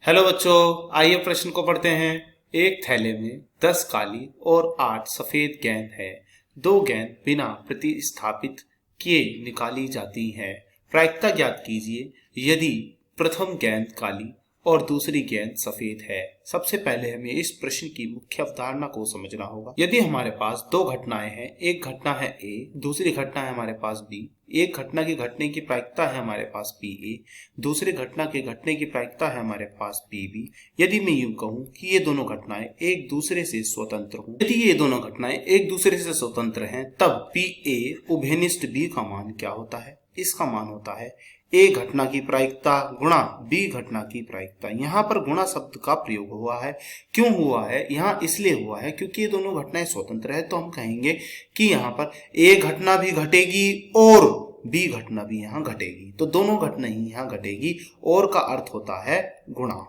Hello बच्चों, आइए प्रश्न को पढ़ते हैं। एक थैले में 10 काली और 8 सफेद गेंद है। दो गेंद बिना प्रतिस्थापित किए निकाली जाती हैं। प्रायिकता ज्ञात कीजिए यदि प्रथम गेंद काली और दूसरी गेंद सफेद है। सबसे पहले हमें इस प्रश्न की मुख्य अवधारणा को समझना होगा। यदि हमारे पास दो घटनाएं हैं, एक घटना है ए, दूसरी घटना है हमारे पास बी। एक घटना के घटने की प्रायिकता है हमारे पास पी ए, दूसरी घटना के घटने की प्रायिकता है हमारे पास पी बी। यदि मैं यूं कहूं कि ये दोनों घटनाएं एक दूसरे से स्वतंत्र हों, यदि ये दोनों घटनाएं एक दूसरे से स्वतंत्र हैं, तब पी ए उभयनिष्ठ बी का मान क्या होता है? इसका मान होता है ए घटना की प्रायिकता गुणा बी घटना की प्रायिकता। यहाँ पर गुणा शब्द का प्रयोग हुआ है। क्यों हुआ है? यहाँ इसलिए हुआ है क्योंकि ये दोनों घटनाएं स्वतंत्र है, तो हम कहेंगे कि यहाँ पर ए घटना भी घटेगी और बी घटना भी यहाँ घटेगी, तो दोनों घटना ही यहाँ घटेगी। और का अर्थ होता है गुणा।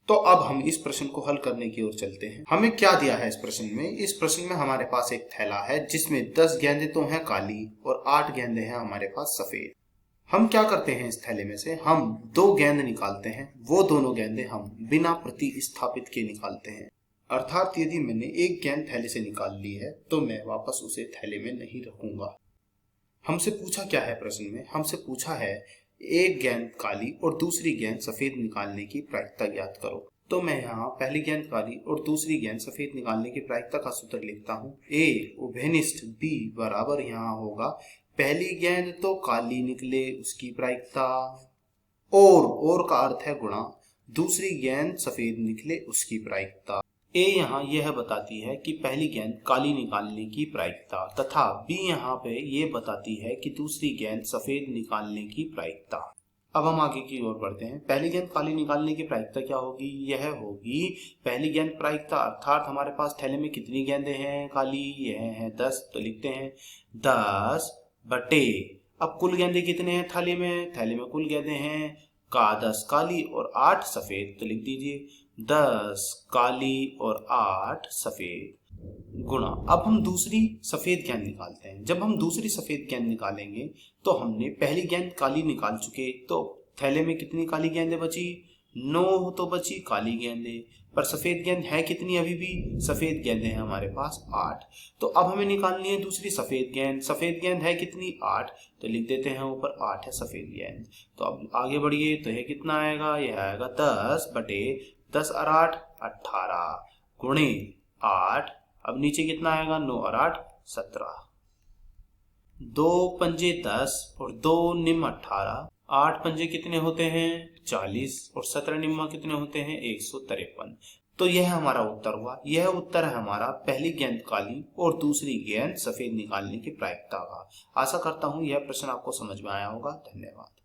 तो अब हम इस प्रश्न को हल करने की ओर चलते हैं। हमें क्या दिया है इस प्रश्न में? इस प्रश्न में हमारे पास एक थैला है जिसमें 10 गेंदें तो हैं काली और 8 गेंदें हैं हमारे पास सफेद। हम क्या करते हैं, इस थैले में से हम दो गेंद निकालते हैं। वो दोनों गेंदें हम बिना प्रतिस्थापित के निकालते हैं। अर्थात यदि मैंने एक गेंद थैले से निकाल ली है तो मैं वापस उसे थैले में नहीं रखूंगा। हमसे पूछा क्या है प्रश्न में? हमसे पूछा है एक गेंद काली और दूसरी गेंद सफेद निकालने की प्रायिकता ज्ञात करो। तो मैं यहाँ पहली गेंद काली और दूसरी गेंद सफेद निकालने की प्रायिकता का सूत्र लिखता हूँ। ए उभयनिष्ठ बी बराबर यहाँ होगा पहली गेंद तो काली निकले उसकी प्रायिकता, और का अर्थ है गुणा, दूसरी गेंद सफेद निकले उसकी प्रायिकता। ए यहाँ यह बताती है कि पहली गेंद काली निकालने की प्रायिकता, तथा बी यहाँ पे ये बताती है कि दूसरी गेंद सफेद निकालने की प्रायिकता। अब हम आगे की ओर बढ़ते हैं। पहली गेंद काली निकालने की प्रायिकता क्या होगी? यह होगी पहली गेंद प्रायिकता, अर्थात हमारे पास थैले में कितनी गेंदें हैं काली? यह है 10, तो लिखते हैं 10 बटे, अब कुल गेंदें कितने हैं थैले में? थैले में कुल गेंदें हैं का 10 काली और 8 सफेद, तो लिख दीजिए 10 काली और 8 सफेद गुणा। अब हम दूसरी सफेद गेंद निकालते हैं। जब हम दूसरी सफेद गेंद निकालेंगे तो हमने पहली गेंद काली निकाल चुके, तो थैले में कितनी काली गेंदें बची? 9 तो बची काली गेंदें, पर सफेद गेंद है कितनी? अभी भी सफेद गेंदें हैं हमारे पास 8। तो अब हमें निकालनी है दूसरी सफेद गेंद। सफेद गेंद है कितनी? 8, तो लिख देते हैं ऊपर 8 है सफेद गेंद। तो अब आगे बढ़िए, तो यह कितना आएगा? यह आएगा 10 बटे 10 और 8 18 गुणे 8। अब नीचे कितना आएगा? 9 और 8 17। 2 पंजे 10 और 2 निम्न 18। 8 पंजे कितने होते हैं? 40 और 17 निम्न कितने होते हैं? 153। तो यह हमारा उत्तर हुआ। यह उत्तर है हमारा पहली गेंद काली और दूसरी गेंद सफेद निकालने की प्रायिकता का। आशा करता हूं यह प्रश्न आपको समझ में आया होगा। धन्यवाद।